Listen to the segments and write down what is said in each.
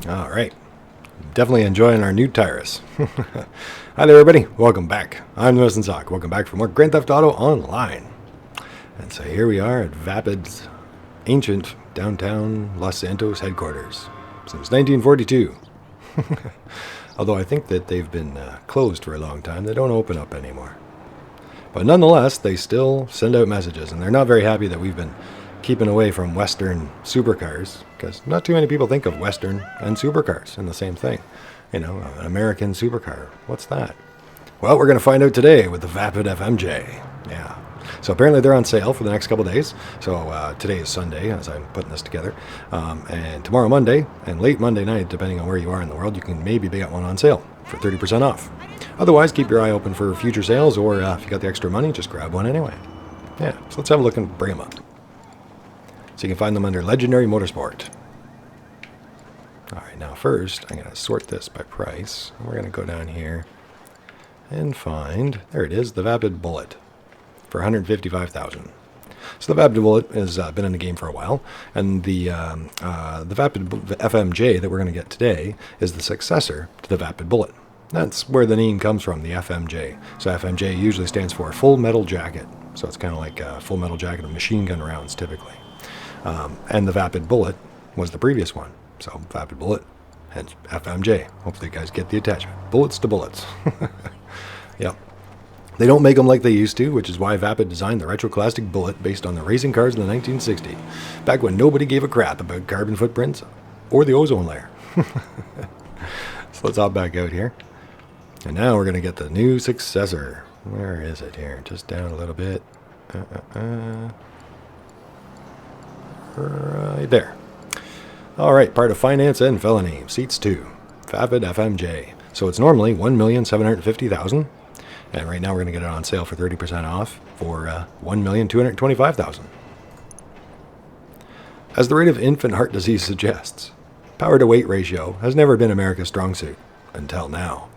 All right. Definitely enjoying our new Tyrus. Hi there, everybody. Welcome back. I'm the Weston Sock. Welcome back for more Grand Theft Auto Online. And so here we are at Vapid's ancient downtown Los Santos headquarters since 1942. Although I think that they've been closed for a long time. They don't open up anymore. But nonetheless, they still send out messages, and they're not very happy that we've been keeping away from Western supercars, because not too many people think of Western and supercars in the same thing. You know, an American supercar. What's that? Well, we're going to find out today with the Vapid FMJ. Yeah. So apparently they're on sale for the next couple of days. So today is Sunday as I'm putting this together. And tomorrow Monday and late Monday night, depending on where you are in the world, you can maybe get one on sale for 30% off. Otherwise, keep your eye open for future sales, or if you got the extra money, just grab one anyway. Yeah, so let's have a look and bring them up. So you can find them under Legendary Motorsport. All right, now first, I'm going to sort this by price. We're going to go down here and find, there it is, the Vapid Bullet for $155,000. So the Vapid Bullet has been in the game for a while, and the Vapid FMJ that we're going to get today is the successor to the Vapid Bullet. That's where the name comes from, the FMJ. So FMJ usually stands for Full Metal Jacket. So it's kind of like a full metal jacket of machine gun rounds, typically. And the Vapid Bullet was the previous one. So Vapid Bullet, hence FMJ. Hopefully you guys get the attachment. Bullets to bullets. Yep. They don't make them like they used to, which is why Vapid designed the retro classic Bullet based on the racing cars in the 1960s, back when nobody gave a crap about carbon footprints or the ozone layer. So let's hop back out here. And now we're going to get the new successor. Where is it here? Just down a little bit. Right there. All right, part of finance and felony. Seats 2. Vapid FMJ. So it's normally $1,750,000. And right now we're going to get it on sale for 30% off for $1,225,000. As the rate of infant heart disease suggests, power to weight ratio has never been America's strong suit. Until now.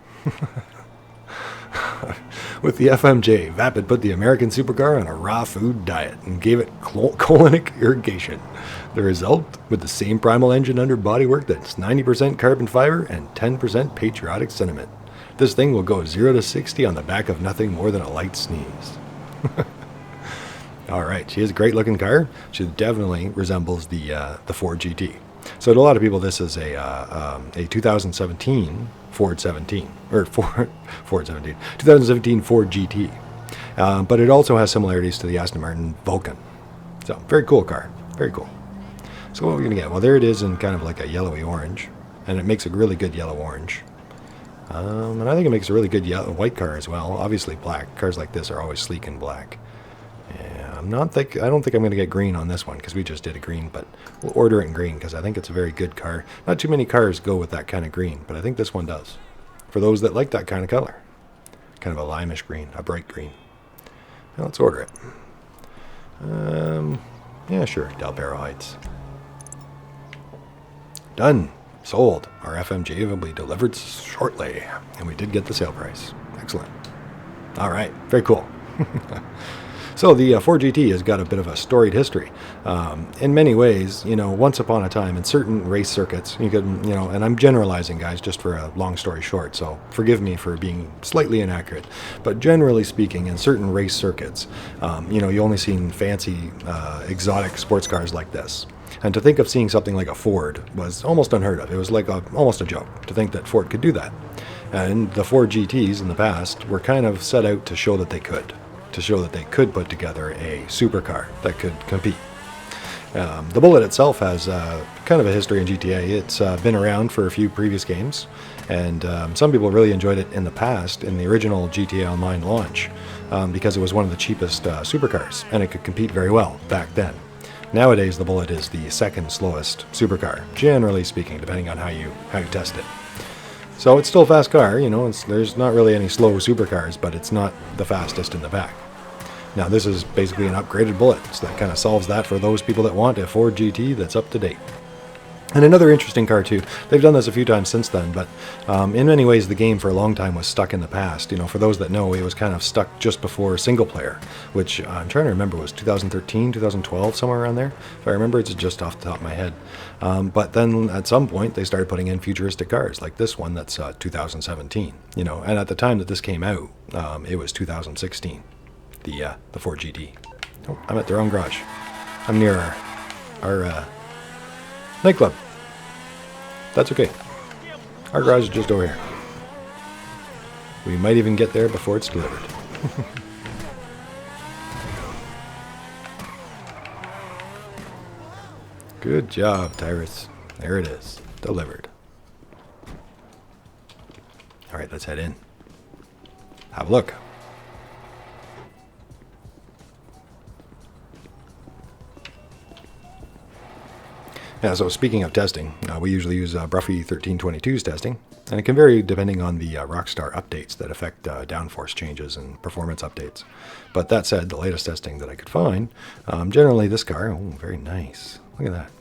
With the FMJ, Vapid put the American supercar on a raw food diet and gave it colonic irrigation. The result, with the same primal engine under bodywork that's 90% carbon fiber and 10% patriotic sentiment. This thing will go 0 to 60 on the back of nothing more than a light sneeze. All right, she is a great looking car. She definitely resembles the Ford GT. So to a lot of people, this is a 2017 Ford 17, or Ford 17, 2017 Ford GT. But it also has similarities to the Aston Martin Vulcan. So very cool car, very cool. So what are we going to get? Well, there it is in kind of like a yellowy orange, and it makes a really good yellow orange. And I think it makes a really good white car as well. Obviously black. Cars like this are always sleek and black. Yeah, I don't think I'm going to get green on this one because we just did a green, but we'll order it in green because I think it's a very good car. Not too many cars go with that kind of green, but I think this one does. For those that like that kind of color. Kind of a limeish green, a bright green. Now let's order it. Yeah, sure. Del Perro Heights. Done. Sold. Our FMJ will be delivered shortly. And we did get the sale price. Excellent. All right. Very cool. So the Ford GT has got a bit of a storied history. In many ways, you know, once upon a time in certain race circuits, you could, you know, and I'm generalizing, guys, just for a long story short, so forgive me for being slightly inaccurate. But generally speaking, in certain race circuits, you know, you only seen fancy, exotic sports cars like this. And to think of seeing something like a Ford was almost unheard of. It was like almost a joke to think that Ford could do that. And the Ford GTs in the past were kind of set out to show that they could. To show that they could put together a supercar that could compete. The Bullet itself has kind of a history in GTA. It's been around for a few previous games, and some people really enjoyed it in the past, in the original GTAOnline launch, because it was one of the cheapest supercars, and it could compete very well back then. Nowadays, the Bullet is the second slowest supercar, generally speaking, depending on how you test it. So it's still a fast car, you know, there's not really any slow supercars, but it's not the fastest in the pack. Now this is basically an upgraded Bullet, so that kind of solves that for those people that want a Ford GT that's up to date. And another interesting car too. They've done this a few times since then, but in many ways the game for a long time was stuck in the past. You know, for those that know, it was kind of stuck just before single player, which I'm trying to remember was 2013, 2012, somewhere around there. If I remember, it's just off the top of my head. But then at some point they started putting in futuristic cars like this one that's 2017. You know, and at the time that this came out, it was 2016. The Ford GT. Oh, I'm at the wrong garage. I'm near our Nightclub. That's okay. Our garage is just over here. We might even get there before it's delivered. Good job, Tyrus. There it is. Delivered. Alright, let's head in. Have a look. Yeah, so speaking of testing, we usually use Bruffy 1322's testing, and it can vary depending on the Rockstar updates that affect downforce changes and performance updates. But that said, the latest testing that I could find, generally this car, oh, very nice, look at that,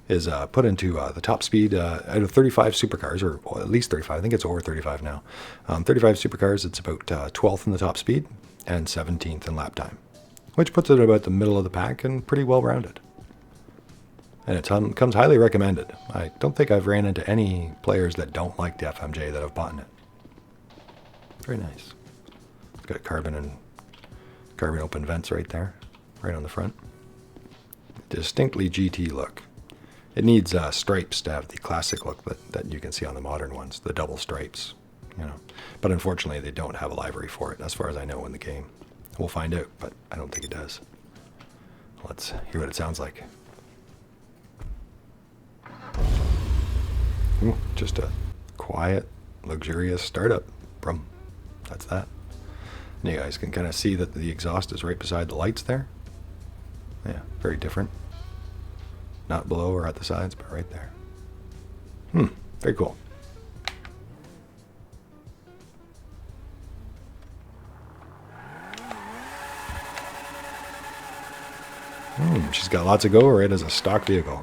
is put into the top speed out of 35 supercars, or at least 35, I think it's over 35 now. 35 supercars, it's about 12th in the top speed and 17th in lap time, which puts it about the middle of the pack and pretty well rounded. And it comes highly recommended. I don't think I've ran into any players that don't like the FMJ that have bought it. Very nice. It's got carbon open vents right there, right on the front. Distinctly GT look. It needs stripes to have the classic look that you can see on the modern ones, the double stripes, you know. But unfortunately, they don't have a livery for it, as far as I know in the game. We'll find out, but I don't think it does. Let's hear what it sounds like. Ooh, just a quiet, luxurious startup. Brum. That's that. And you guys can kind of see that the exhaust is right beside the lights there. Yeah, very different. Not below or at the sides, but right there. Very cool. She's got lots of go right as a stock vehicle.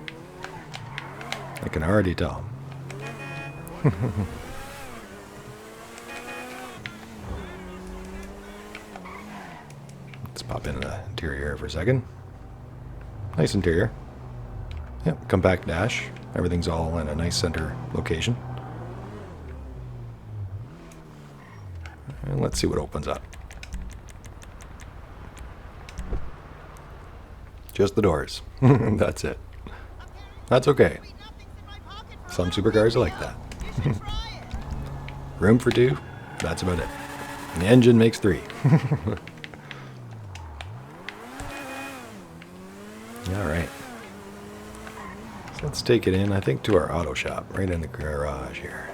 I can already tell. Let's pop in the interior for a second. Nice interior. Yep, compact dash. Everything's all in a nice center location. And let's see what opens up. Just the doors. That's it. That's okay. Some supercars are like that. Room for two, that's about it. And the engine makes three. Alright. So let's take it in, I think, to our auto shop, right in the garage here.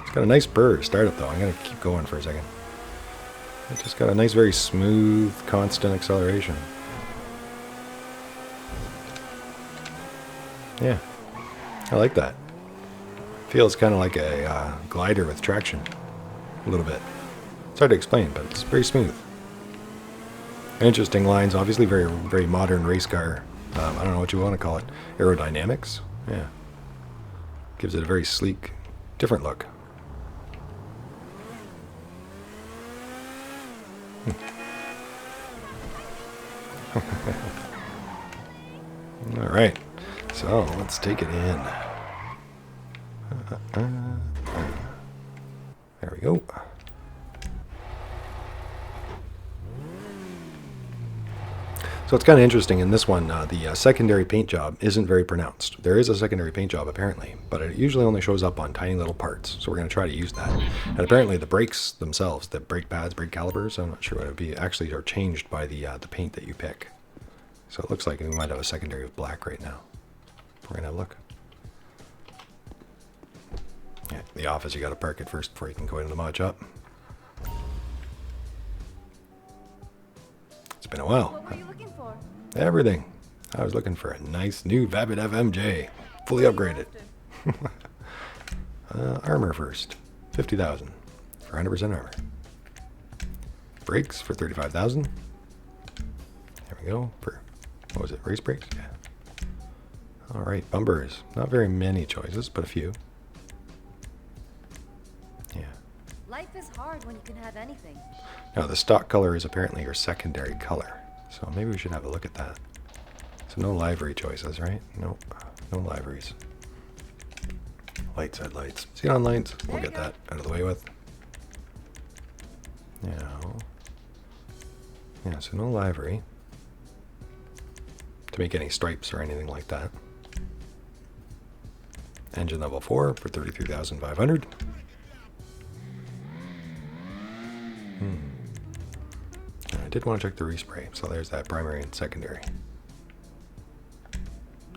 It's got a nice purr startup though. I'm going to keep going for a second. It just got a nice, very smooth, constant acceleration. Yeah. I like that. Feels kind of like a glider with traction. A little bit. It's hard to explain, but it's very smooth. Interesting lines, obviously very, very modern race car. I don't know what you want to call it. Aerodynamics. Yeah. Gives it a very sleek, different look. All right. So let's take it in. There we go. So it's kind of interesting in this one, the secondary paint job isn't very pronounced. There is a secondary paint job apparently, but it usually only shows up on tiny little parts. So we're going to try to use that. And apparently the brakes themselves, the brake pads, brake calipers, I'm not sure what it would be, actually are changed by the paint that you pick. So it looks like we might have a secondary with black right now. We're going to have a look. Yeah, the office, you got to park it first before you can go into the mod shop. It's been a while. What were you looking for? Everything. I was looking for a nice new Vapid FMJ, fully upgraded. Armor first, 50,000 for 100% armor. Brakes for 35,000. There we go. For what was it? Race brakes? Yeah. Alright, bumpers. Not very many choices, but a few. Yeah. Life is hard when you can have anything. Now, the stock color is apparently your secondary color. So maybe we should have a look at that. So no livery choices, right? Nope. No liveries. Lights, headlights. Xenon lights. We'll get that out of the way with. Yeah, so no livery. To make any stripes or anything like that. Engine level 4 for 33,500. I did want to check the respray, so there's that primary and secondary.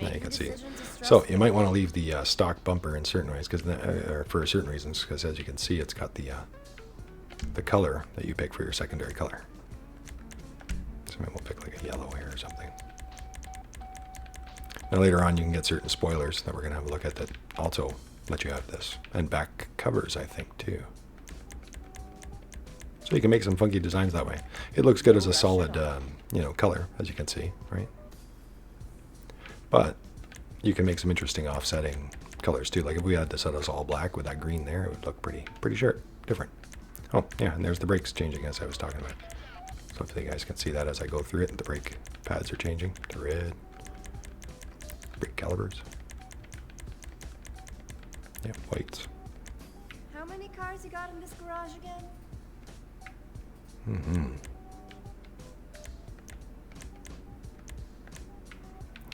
Now you can see. So you might want to leave the stock bumper in certain ways, or for certain reasons, because as you can see, it's got the color that you pick for your secondary color. So maybe we'll pick like a yellow here or something. Now later on, you can get certain spoilers that we're going to have a look at that also let you have this, and back covers, I think, too. So you can make some funky designs that way. It looks good as a solid, color, as you can see, right? But you can make some interesting offsetting colors too. Like if we had this as all black with that green there, it would look pretty sharp, different. Oh yeah, and there's the brakes changing as I was talking about. So hopefully you guys can see that as I go through it. The brake pads are changing to red. Brake calipers. Yep, whites. How many cars you got in this garage again?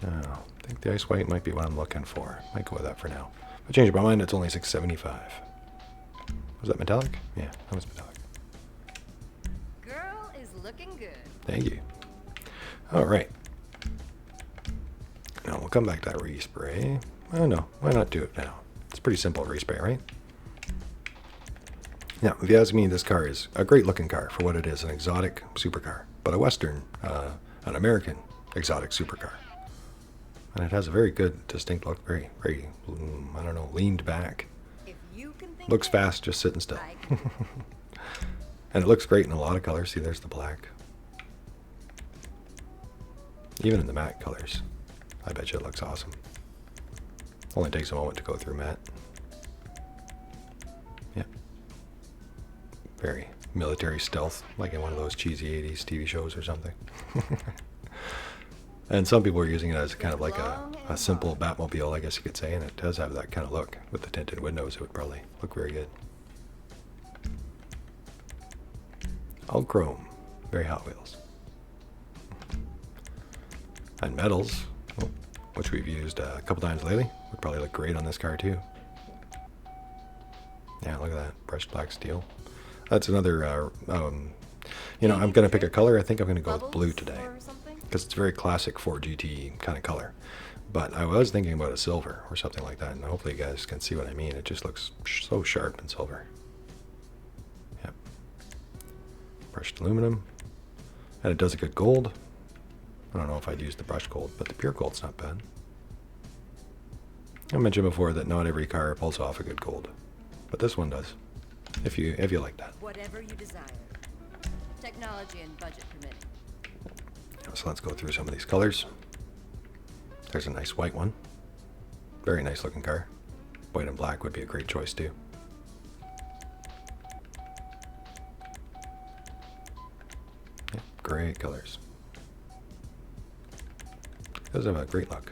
Oh, I think the ice white might be what I'm looking for. Might go with that for now. If I change my mind, it's only $675. Was that metallic? Yeah, that was metallic. Girl is looking good. Thank you. All right. Now we'll come back to that respray. Oh no, why not do it now? It's pretty simple respray, right? Now, if you ask me, this car is a great looking car for what it is, an exotic supercar, but a Western, an American exotic supercar. And it has a very good, distinct look, very, I don't know, leaned back. If you can think Looks fast, just sitting still. And it looks great in a lot of colors. See, there's the black. Even in the matte colors. I bet you it looks awesome. Only takes a moment to go through matte. Yeah. Very military stealth, like in one of those cheesy 80s TV shows or something. And some people are using it as kind of like a simple Batmobile, I guess you could say, and it does have that kind of look. With the tinted windows, it would probably look very good. All chrome, very Hot Wheels. And metals, which we've used a couple times lately, would probably look great on this car too. Yeah, look at that, brushed black steel. That's another, I'm going to pick a color. I think I'm going to go with blue today, because it's a very classic Ford GT kind of color. But I was thinking about a silver or something like that, and hopefully you guys can see what I mean. It just looks so sharp in silver. Yep. Brushed aluminum. And it does a good gold. I don't know if I'd use the brushed gold, but the pure gold's not bad. I mentioned before that not every car pulls off a good gold, but this one does, if you like that. Whatever you desire. Technology and budget permitting. So let's go through some of these colors. There's a nice white one. Very nice looking car. White and black would be a great choice too. Yeah, great colors. Does have a great look.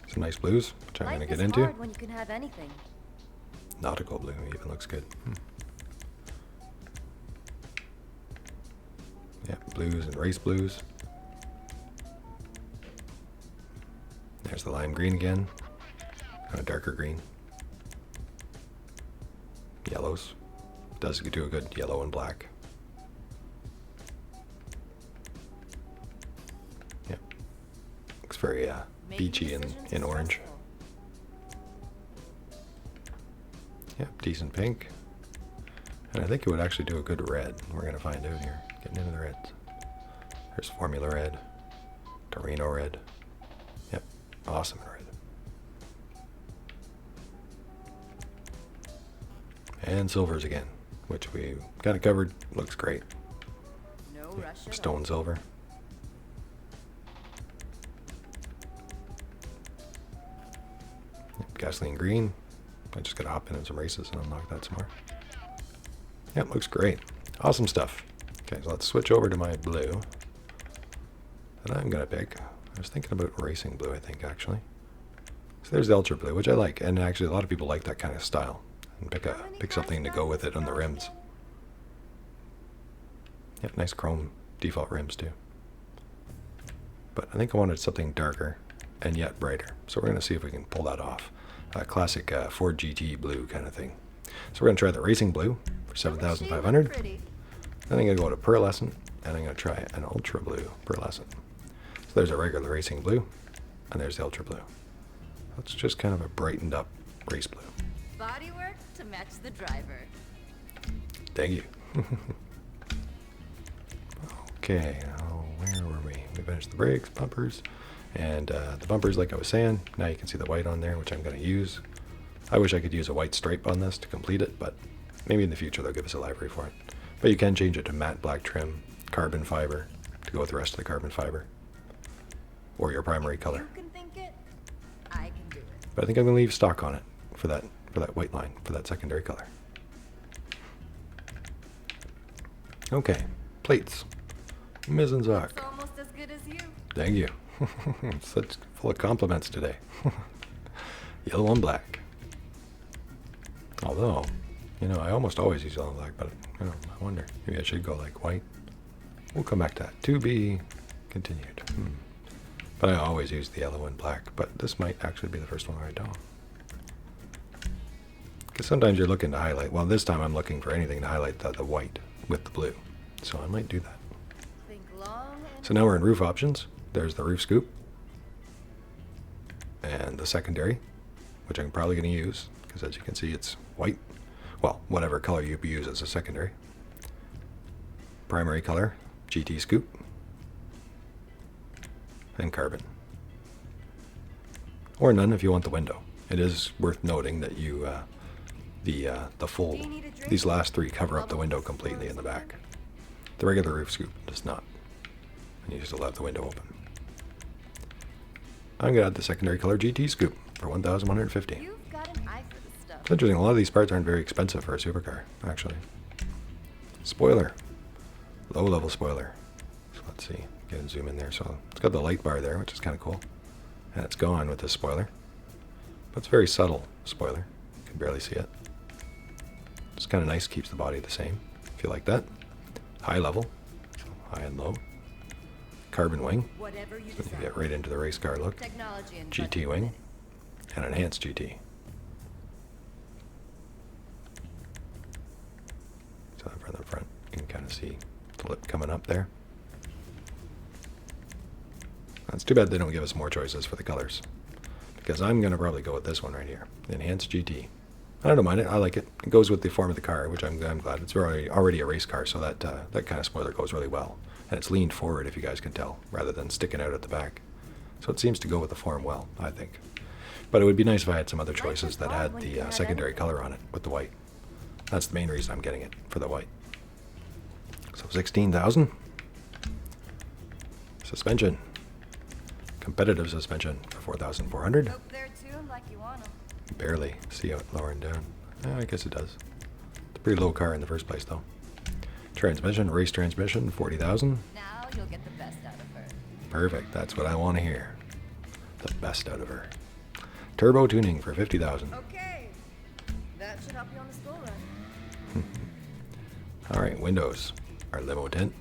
Some nice blues, which I'm going to get into. Life is hard when you can have anything. Nautical blue even looks good. Yeah, blues and race blues. There's the lime green again. Kind of darker green. Yellows. Does do a good yellow and black. Yep. Looks very beachy in orange. Yep, decent pink. And I think it would actually do a good red. We're going to find out here. Getting into the reds. There's Formula Red. Torino Red. Yep, awesome in red. And silvers again, which we kind of covered. Looks great. No rush at all. Stone silver. gasoline green. I just gotta hop in some races and unlock that some more. Yep, looks great. Awesome stuff. Okay, so let's switch over to my blue. That I'm gonna pick. I was thinking about racing blue, I think, actually. So there's the ultra blue, which I like, and actually a lot of people like that kind of style. And pick something to go with it on the rims. Yep, nice chrome default rims too. But I think I wanted something darker and yet brighter. So we're gonna see if we can pull that off. A classic Ford GT blue kind of thing. So we're gonna try the racing blue for 7,500. Then I'm gonna go to pearlescent, and I'm gonna try an ultra blue pearlescent. So there's a regular racing blue, and there's the ultra blue. That's just kind of a brightened up race blue. Bodywork to match the driver. Thank you. Okay, where were we? We finished the brakes, bumpers, and the bumpers, like I was saying, now you can see the white on there, which I'm going to use. I wish I could use a white stripe on this to complete it, but maybe in the future they'll give us a library for it. But you can change it to matte black trim, carbon fiber, to go with the rest of the carbon fiber, or your primary color. You can think it, I can do it. But I think I'm going to leave stock on it for that white line, for that secondary color. Okay, plates. Mizzenzock. It's almost as good as you. Thank you. Such full of compliments today. Yellow and black. Although, you know, I almost always use yellow and black, but you know, I wonder. Maybe I should go like white. We'll come back to that. To be continued. But I always use the yellow and black. But this might actually be the first one where I don't. Because sometimes you're looking to highlight. Well, this time I'm looking for anything to highlight the white with the blue. So I might do that. Think long and So now we're in roof options. There's the roof scoop. And the secondary, which I'm probably going to use. Because as you can see, it's white. Well, whatever color you use as a secondary. Primary color, GT scoop. And carbon. Or none if you want the window. It is worth noting that you, the full, these last three cover up the window completely in the back. The regular roof scoop does not. And you still have the window open. I'm going to add the secondary color GT scoop for 1,150. you've got an eye for this stuff. It's interesting, a lot of these parts aren't very expensive for a supercar, actually. Spoiler. Low level spoiler. So let's see, get a zoom in there. So it's got the light bar there, which is kind of cool. And it's gone with this spoiler. But it's a very subtle spoiler. You can barely see it. It's kind of nice, keeps the body the same, if you like that. High level, so high and low. Carbon wing, Whatever you so you decide. get right into the race car look. Technology and GT budget wing, permitting. and enhanced GT. So from the front, you can kind of see the lip coming up there. It's too bad they don't give us more choices for the colors. Because I'm going to probably go with this one right here, the enhanced GT. I don't mind it. I like it. It goes with the form of the car, which I'm glad. It's already a race car, so that kind of spoiler goes really well. And it's leaned forward, if you guys can tell, rather than sticking out at the back. So it seems to go with the form well, I think. But it would be nice if I had some other choices that had the secondary color on it with the white. That's the main reason I'm getting it, for the white. So 16,000. Suspension. Competitive suspension for 4,400. Hope they're tuned like you want them. Barely see it lowering down. I guess it does. It's a pretty low car in the first place, though. Transmission, race transmission, 40,000. Now you'll get the best out of her. Perfect. That's what I want to hear. The best out of her. Turbo tuning for 50,000. Okay. That should help you on the school run. All right, windows. Our limo tint.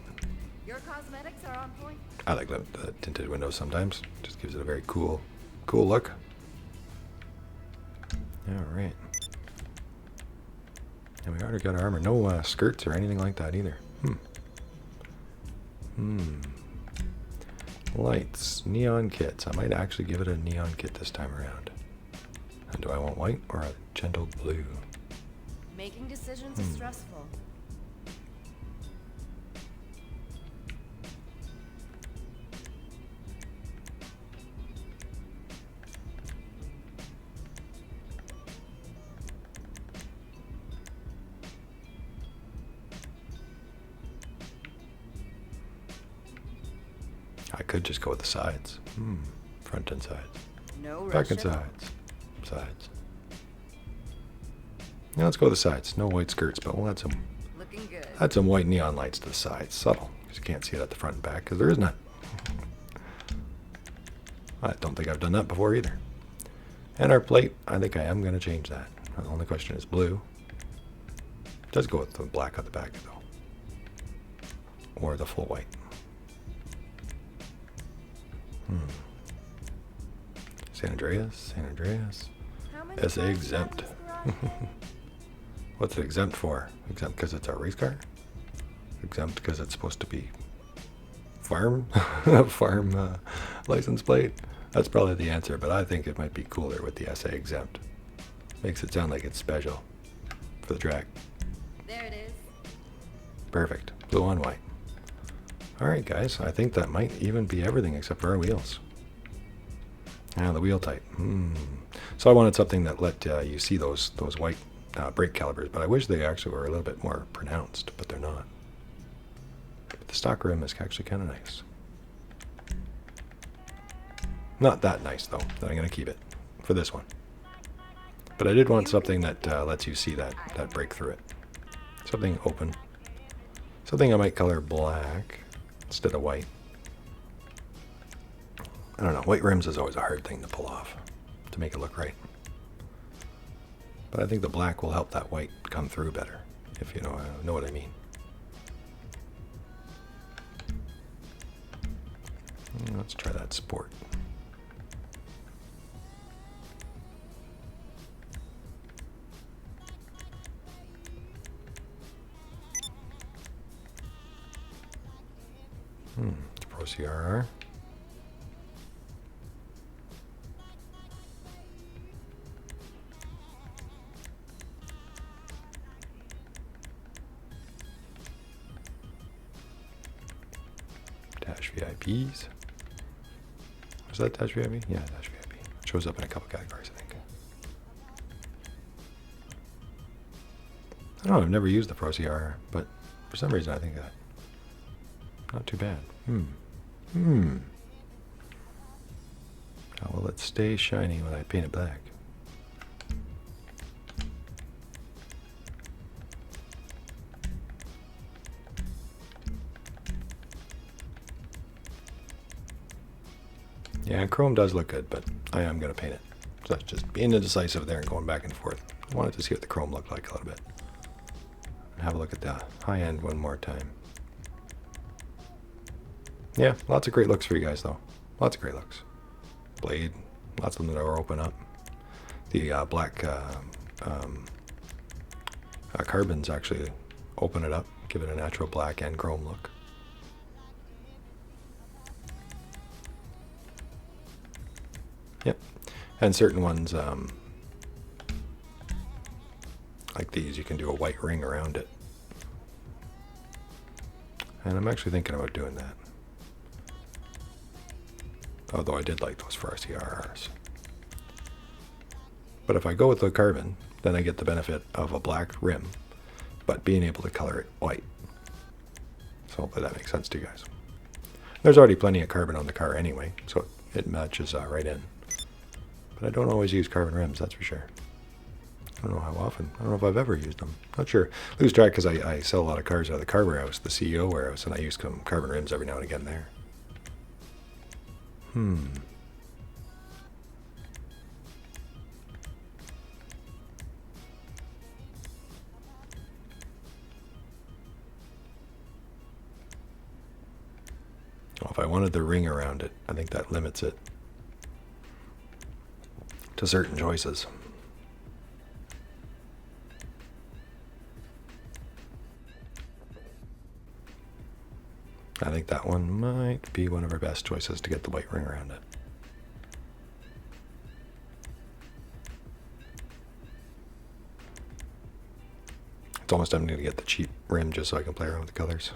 Your cosmetics are on point. I like the tinted windows sometimes. Just gives it a very cool look. All right. And we already got our armor. No skirts or anything like that either. Lights. Neon kits. I might actually give it a neon kit this time around. And do I want white or a gentle blue? Making decisions is stressful. I could just go with the sides. Front and sides. No rush Back and at all. sides. Sides. Now let's go to the sides. No white skirts, but we'll Looking good. add some white neon lights to the sides. Subtle, because you can't see it at the front and back, because there is none. I don't think I've done that before either. And our plate, I think I am going to change that. The only question is blue. It does go with the black on the back, though. Or the full white. San Andreas, San Andreas. How many SA cars exempt. have in this garage? What's it exempt for? Exempt because it's a race car? Exempt because it's supposed to be farm? Farm license plate? That's probably the answer, but I think it might be cooler with the SA exempt. Makes it sound like it's special for the track. There it is. Perfect. Blue on white. Alright guys, I think that might even be everything except for our wheels. And the wheel type. So I wanted something that let you see those white brake calipers, but I wish they actually were a little bit more pronounced, but they're not. But the stock rim is actually kind of nice. Not that nice though, that I'm going to keep it for this one. But I did want something that lets you see that brake through it. Something open. Something I might color black instead of white. I don't know, white rims is always a hard thing to pull off, to make it look right. But I think the black will help that white come through better, if you know what I mean. Let's try that sport. Pro CRR. Dash VIPs. Was that Dash VIP? Yeah, Dash VIP. It shows up in a couple categories, I think. I don't know, I've never used the Pro CRR, but for some reason I think that. Not too bad. How will it stay shiny when I paint it black? Yeah, chrome does look good, but I am going to paint it. So that's just being indecisive there and going back and forth. I wanted to see what the chrome looked like a little bit. And have a look at the high end one more time. Yeah, lots of great looks for you guys, though. Lots of great looks. Blade, lots of them that are open up. The black carbons actually open it up, give it a natural black and chrome look. Yep, and certain ones, like these, you can do a white ring around it. And I'm actually thinking about doing that. Although I did like those for our CRRs. But if I go with the carbon, then I get the benefit of a black rim, but being able to color it white. So hopefully that makes sense to you guys. There's already plenty of carbon on the car anyway, so it matches right in. But I don't always use carbon rims, that's for sure. I don't know how often. I don't know if I've ever used them. Not sure. Lose track because I sell a lot of cars out of the car warehouse, the CEO warehouse, and I use some carbon rims every now and again there. Well, if I wanted the ring around it, I think that limits it to certain choices. I think that one might be one of our best choices to get the white ring around it. It's almost tempting to get the cheap rim just so I can play around with the colors.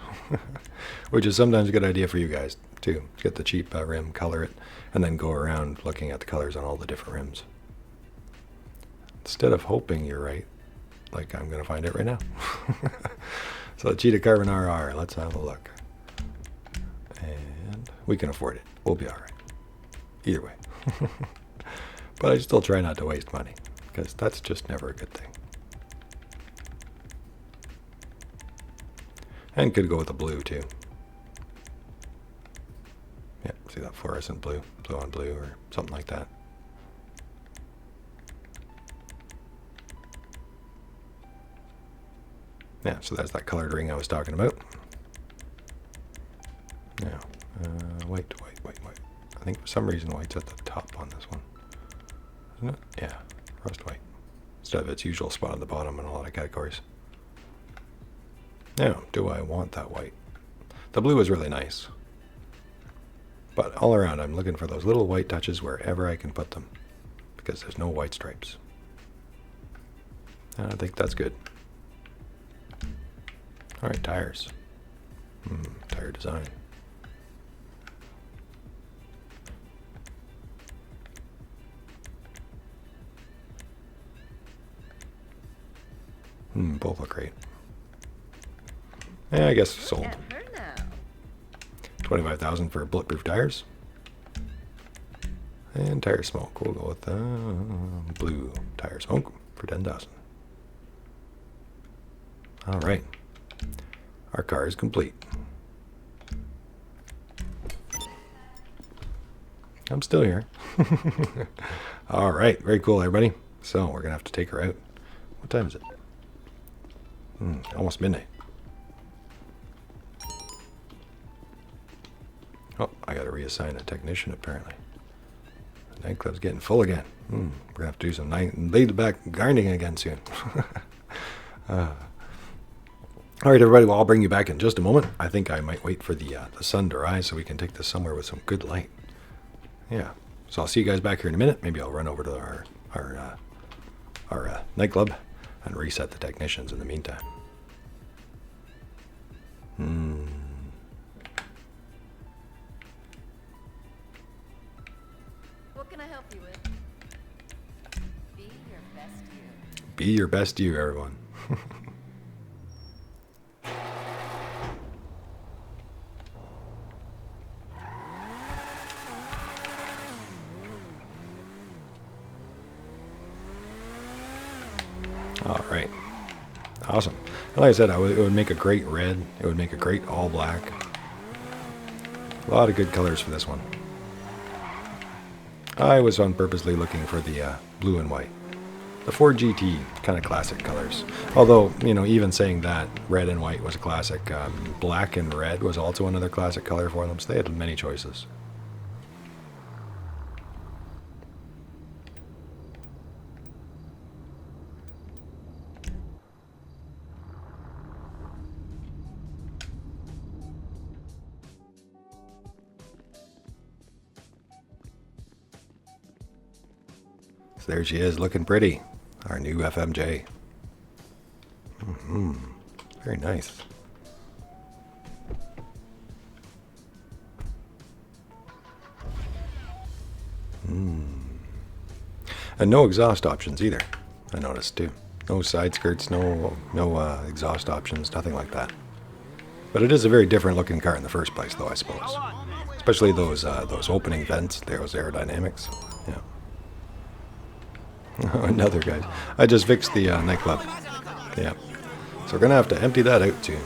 Which is sometimes a good idea for you guys too. Get the cheap rim, color it, and then go around looking at the colors on all the different rims. Instead of hoping you're right, like I'm going to find it right now. So Cheetah Carbon RR, let's have a look. And we can afford it. We'll be all right. Either way. But I still try not to waste money, because that's just never a good thing. And could go with the blue too. Yeah, see that fluorescent blue, blue on blue, or something like that. Yeah, so that's that colored ring I was talking about. Now, white. I think for some reason white's at the top on this one. Isn't it? Yeah, rust white. Instead of its usual spot at the bottom in a lot of categories. Now, do I want that white? The blue is really nice. But all around, I'm looking for those little white touches wherever I can put them. Because there's no white stripes. And I think that's good. Alright, tires. Tire design. Both look great. Yeah, I guess sold. 25,000 for bulletproof tires. And tire smoke. We'll go with blue tire smoke for 10,000. All right. Our car is complete. I'm still here. All right. Very cool, everybody. So we're going to have to take her out. What time is it? Almost midnight. Oh, I got to reassign a technician apparently. The nightclub's getting full again. We're going to have to do some laid-back grinding again soon. All right, everybody. Well, I'll bring you back in just a moment. I think I might wait for the sun to rise so we can take this somewhere with some good light. Yeah. So I'll see you guys back here in a minute. Maybe I'll run over to our nightclub and reset the technicians in the meantime. What can I help you with? Be your best you. Be your best you, everyone. All right. Awesome. Like I said, it would make a great red. It would make a great all black. A lot of good colors for this one. I was purposely looking for the blue and white. The Ford GT kind of classic colors. Although, you know, even saying that, red and white was a classic. Black and red was also another classic color for them. So they had many choices. So there she is, looking pretty. Our new FMJ. Very nice. And no exhaust options either, I noticed too. No side skirts, no exhaust options, nothing like that. But it is a very different looking car in the first place, though, I suppose. Especially those opening vents, those aerodynamics. Yeah. Another guy. I just fixed the nightclub. Yeah. So we're going to have to empty that out soon.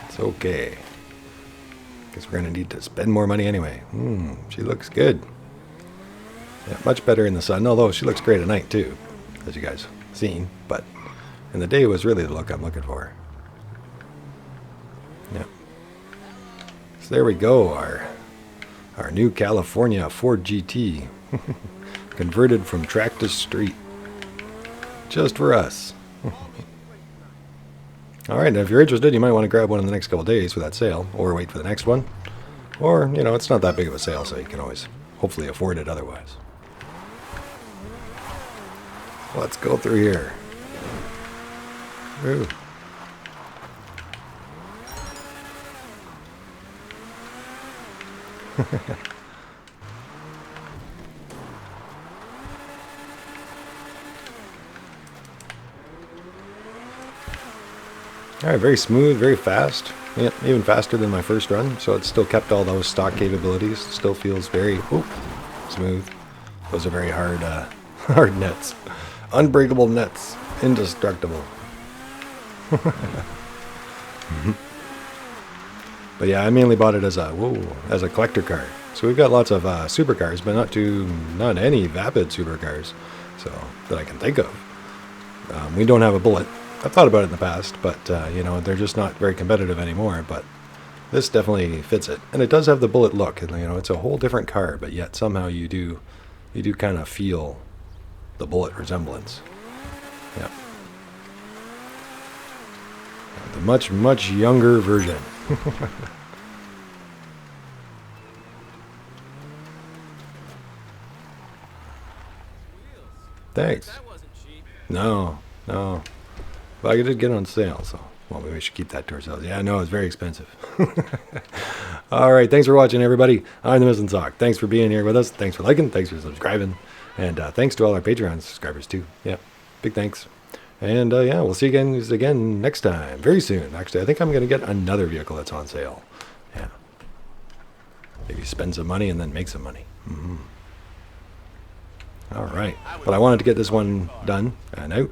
It's okay. Guess we're going to need to spend more money anyway. She looks good. Yeah, much better in the sun, although she looks great at night too, as you guys seen. But in the day was really the look I'm looking for. Yeah. So there we go. Our new California Ford GT. Converted from track to street. Just for us. Alright, if you're interested, you might want to grab one in the next couple days for that sale, or wait for the next one. Or, you know, it's not that big of a sale, so you can always hopefully afford it otherwise. Let's go through here. Ooh. Alright, very smooth, very fast. Yeah, even faster than my first run, so it still kept all those stock capabilities. Still feels very smooth. Those are very hard, hard nets. Unbreakable nets. Indestructible. But yeah, I mainly bought it as a collector car. So we've got lots of supercars, but not any Vapid supercars, so that I can think of. We don't have a Bullet. I've thought about it in the past, but you know, they're just not very competitive anymore. But this definitely fits it, and it does have the Bullet look. And, you know, it's a whole different car, but yet somehow you do kind of feel the Bullet resemblance. Yeah, the much younger version. Thanks. No. But I did get on sale, so well, maybe we should keep that to ourselves. Yeah, no, it's very expensive. All right, thanks for watching, everybody. I'm the Missing Sock. Thanks for being here with us. Thanks for liking. Thanks for subscribing, and thanks to all our Patreon subscribers too. Yeah, big thanks. And yeah, we'll see you again next time, very soon. Actually, I think I'm gonna get another vehicle that's on sale. Yeah, maybe spend some money and then make some money. All right, but I wanted to get this one done and out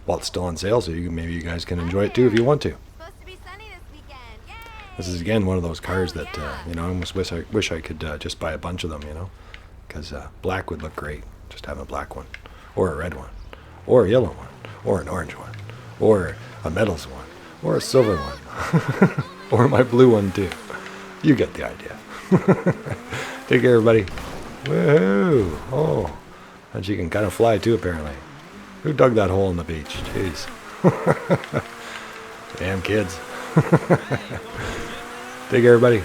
while it's still on sale, so maybe you guys can enjoy it too if you want to. Supposed to be sunny this weekend. Yay! This is again one of those cars that you know, I almost wish I could just buy a bunch of them, you know, because black would look great. Just have a black one, or a red one, or a yellow one, or an orange one, or a metals one, or a silver one, or my blue one too. You get the idea. Take care, everybody. Woohoo! Oh. And she can kind of fly too, apparently. Who dug that hole in the beach? Jeez. Damn kids. Take care, everybody.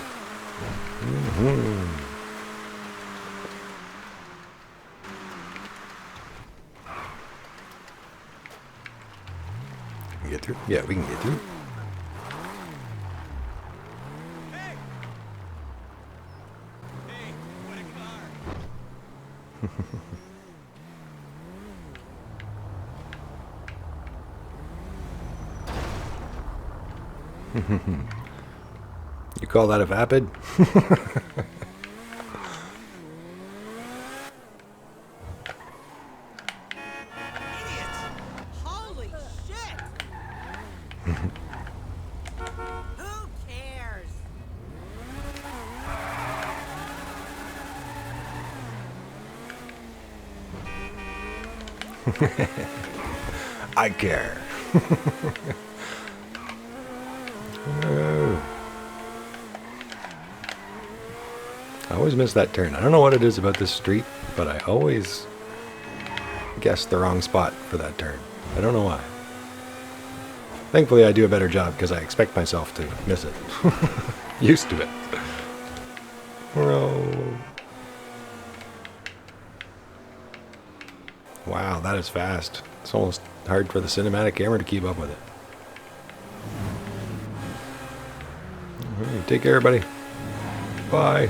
Can we get through? Yeah, we can get through. You call that a Vapid? Holy shit! Who cares? I care. I always miss that turn. I don't know what it is about this street, but I always guess the wrong spot for that turn. I don't know why. Thankfully, I do a better job because I expect myself to miss it. Used to it. Whoa. Wow, that is fast. It's almost hard for the cinematic camera to keep up with it. All right, take care, everybody. Bye.